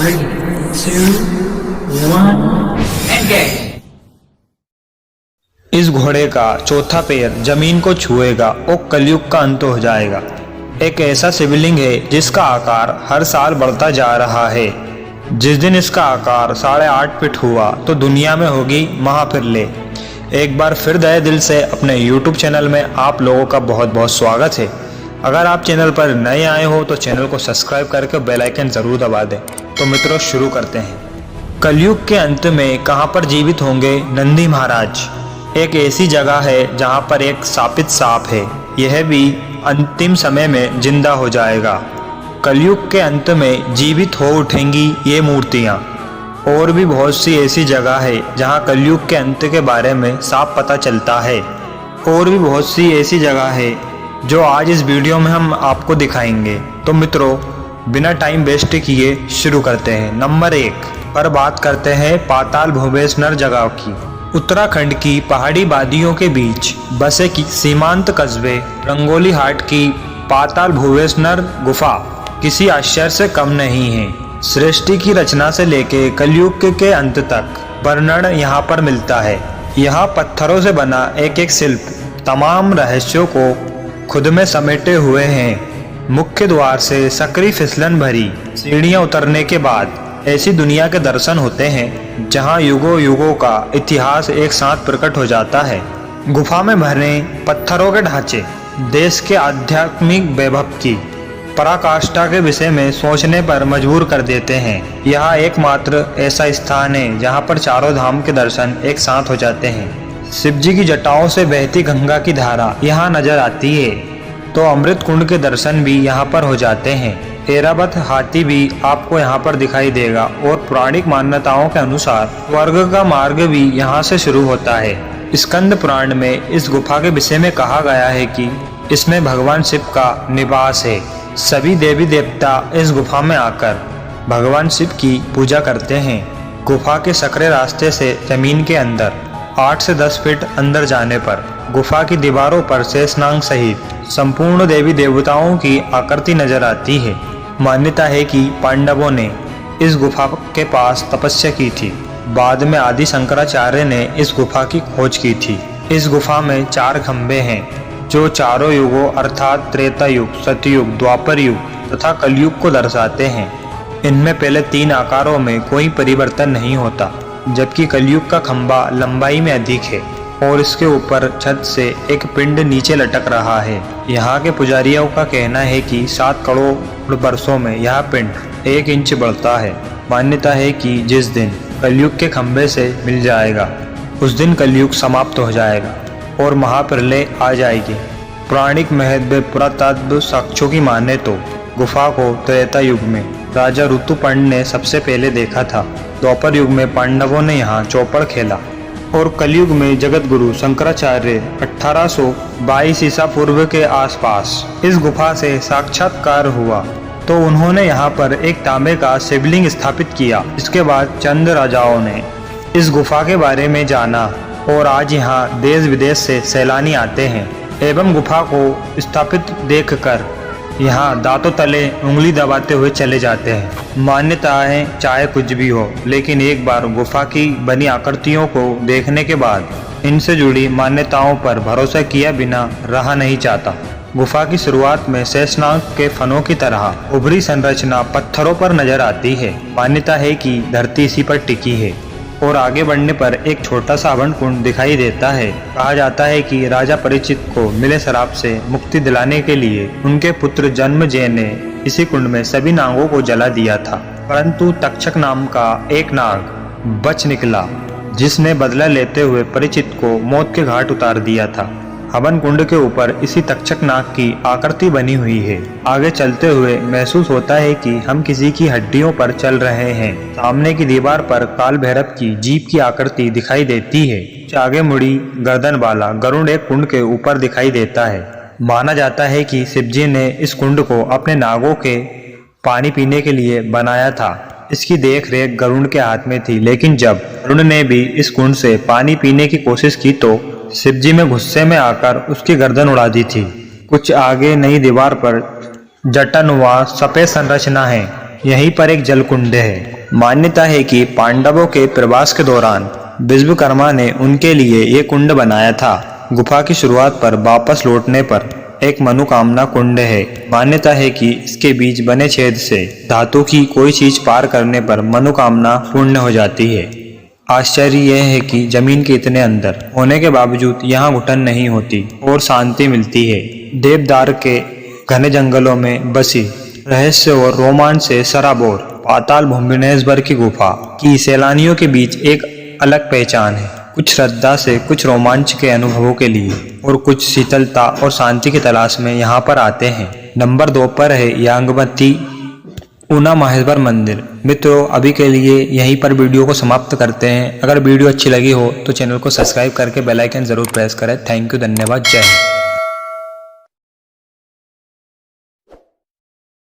3, 2, 1 engage। इस घोड़े का चौथा पैर जमीन को छुएगा और कलयुग का अंत हो जाएगा। एक ऐसा शिवलिंग है जिसका आकार हर साल बढ़ता जा रहा है। जिस दिन इसका आकार 8.5 फीट हुआ तो दुनिया में होगी महाप्रलय। एक बार फिर तहे दिल से अपने YouTube चैनल में आप लोगों का बहुत बहुत स्वागत है। अगर आप चैनल पर नए आए हो तो चैनल को सब्सक्राइब करके बेल आइकन जरूर दबा दें। तो मित्रों, शुरू करते हैं। कलयुग के अंत में कहां पर जीवित होंगे नंदी महाराज? एक ऐसी जगह है जहां पर एक शापित सांप है, यह भी अंतिम समय में जिंदा हो जाएगा। कलयुग के अंत में जीवित हो उठेंगी ये मूर्तियां। और भी बहुत सी ऐसी जगह है जहां कलयुग के अंत के बारे में साफ पता चलता है। और भी बहुत सी ऐसी जगह है जो आज इस वीडियो में हम आपको दिखाएंगे। तो मित्रों, बिना टाइम वेस्ट किए शुरू करते हैं। नंबर 1 पर बात करते हैं पाताल भुवनेश्वर जगह की। उत्तराखंड की पहाड़ी वादियों के बीच बसे की सीमांत कस्बे रंगोली हाट की पाताल भुवनेश्वर गुफा किसी आश्चर्य से कम नहीं है। सृष्टि की रचना से लेके कलयुग के अंत तक वर्णन यहाँ पर मिलता है। यहाँ पत्थरों से बना एक एक शिल्प तमाम रहस्यों को खुद में समेटे हुए हैं। मुख्य द्वार से सकरी फिसलन भरी सीढ़ियां उतरने के बाद ऐसी दुनिया के दर्शन होते हैं जहां युगों युगों का इतिहास एक साथ प्रकट हो जाता है। गुफा में भरे पत्थरों के ढांचे देश के आध्यात्मिक वैभव की पराकाष्ठा के विषय में सोचने पर मजबूर कर देते हैं। यह एकमात्र ऐसा स्थान है जहां पर चारों धाम के दर्शन एक साथ हो जाते हैं। शिव जी की जटाओं से बहती गंगा की धारा यहाँ नजर आती है तो अमृत कुंड के दर्शन भी यहाँ पर हो जाते हैं। ऐरावत हाथी भी आपको यहाँ पर दिखाई देगा और पौराणिक मान्यताओं के अनुसार स्वर्ग का मार्ग भी यहाँ से शुरू होता है। स्कंद पुराण में इस गुफा के विषय में कहा गया है कि इसमें भगवान शिव का निवास है। सभी देवी देवता इस गुफा में आकर भगवान शिव की पूजा करते हैं। गुफा के सकरे रास्ते से जमीन के अंदर 8 से 10 फीट अंदर जाने पर गुफा की दीवारों पर शेषनाग सहित संपूर्ण देवी देवताओं की आकृति नजर आती है। मान्यता है कि पांडवों ने इस गुफा के पास तपस्या की थी। बाद में आदि शंकराचार्य ने इस गुफा की खोज की थी। इस गुफा में 4 खंभे हैं जो चारों युगों अर्थात त्रेता युग, सतयुग, द्वापर युग तथा कलयुग को दर्शाते हैं। इनमें पहले 3 आकारों में कोई परिवर्तन नहीं होता, जबकि कलयुग का खंभा लंबाई में अधिक है और इसके ऊपर छत से एक पिंड नीचे लटक रहा है। यहाँ के पुजारियों का कहना है कि 7 करोड़ वर्षों में यह पिंड 1 इंच बढ़ता है। मान्यता है कि जिस दिन कलयुग के खंभे से मिल जाएगा उस दिन कलयुग समाप्त हो जाएगा और महाप्रलय आ जाएगी। पौराणिक महत्व पुरातत्व साक्ष्यों की माने तो गुफा को त्रेता युग में राजा ऋतुपर्ण ने सबसे पहले देखा था। द्वापर युग में पांडवों ने यहाँ चौपड़ खेला और कलयुग में जगत गुरु शंकराचार्य 1822 ईसा पूर्व के आसपास इस गुफा से साक्षात्कार हुआ तो उन्होंने यहाँ पर एक तांबे का शिवलिंग स्थापित किया। इसके बाद चंद राजाओं ने इस गुफा के बारे में जाना और आज यहाँ देश विदेश से सैलानी आते हैं एवं गुफा को स्थापित देखकर यहाँ दांतों तले उंगली दबाते हुए चले जाते हैं। मान्यताएं चाहे कुछ भी हो, लेकिन एक बार गुफा की बनी आकृतियों को देखने के बाद इनसे जुड़ी मान्यताओं पर भरोसा किया बिना रहा नहीं जाता। गुफा की शुरुआत में शेषनाग के फनों की तरह उभरी संरचना पत्थरों पर नजर आती है। मान्यता है कि धरती इसी पर टिकी है और आगे बढ़ने पर एक छोटा सा हवन कुंड दिखाई देता है। कहा जाता है कि राजा परीक्षित को मिले श्राप से मुक्ति दिलाने के लिए उनके पुत्र जन्मेजय ने इसी कुंड में सभी नागों को जला दिया था, परंतु तक्षक नाम का एक नाग बच निकला जिसने बदला लेते हुए परीक्षित को मौत के घाट उतार दिया था। हवन कुंड के ऊपर इसी तक्षक नाग की आकृति बनी हुई है। आगे चलते हुए महसूस होता है कि हम किसी की हड्डियों पर चल रहे हैं। सामने की दीवार पर काल भैरव की जीभ की आकृति दिखाई देती है। आगे मुड़ी गर्दन वाला गरुड़ एक कुंड के ऊपर दिखाई देता है। माना जाता है कि शिवजी ने इस कुंड को अपने नागों के पानी पीने के लिए बनाया था। इसकी देख रेख गरुड़ के हाथ में थी, लेकिन जब गरुड़ ने भी इस कुंड से पानी पीने की कोशिश की तो शिवजी में गुस्से में आकर उसकी गर्दन उड़ा दी थी। कुछ आगे नई दीवार पर जटानुमा सफेद संरचना है यहीं पर एक जलकुंड है। मान्यता है कि पांडवों के प्रवास के दौरान विश्वकर्मा ने उनके लिए ये कुंड बनाया था। गुफा की शुरुआत पर वापस लौटने पर एक मनोकामना कुंड है। मान्यता है कि इसके बीच बने छेद से धातु की कोई चीज पार करने पर मनोकामना पूर्ण हो जाती है। आश्चर्य यह है कि जमीन के इतने अंदर होने के बावजूद यहाँ घुटन नहीं होती और शांति मिलती है। देवदार के घने जंगलों में बसी रहस्य और रोमांच से सराबोर पाताल भुवनेश्वर की गुफा की सैलानियों के बीच एक अलग पहचान है। कुछ श्रद्धा से, कुछ रोमांच के अनुभवों के लिए और कुछ शीतलता और शांति की तलाश में यहाँ पर आते हैं। नंबर 2 पर है यांगमती ऊना महेश्वर मंदिर। मित्रों, अभी के लिए यहीं पर वीडियो को समाप्त करते हैं। अगर वीडियो अच्छी लगी हो तो चैनल को सब्सक्राइब करके बेल आइकन जरूर प्रेस करें। थैंक यू, धन्यवाद, जय हिंद।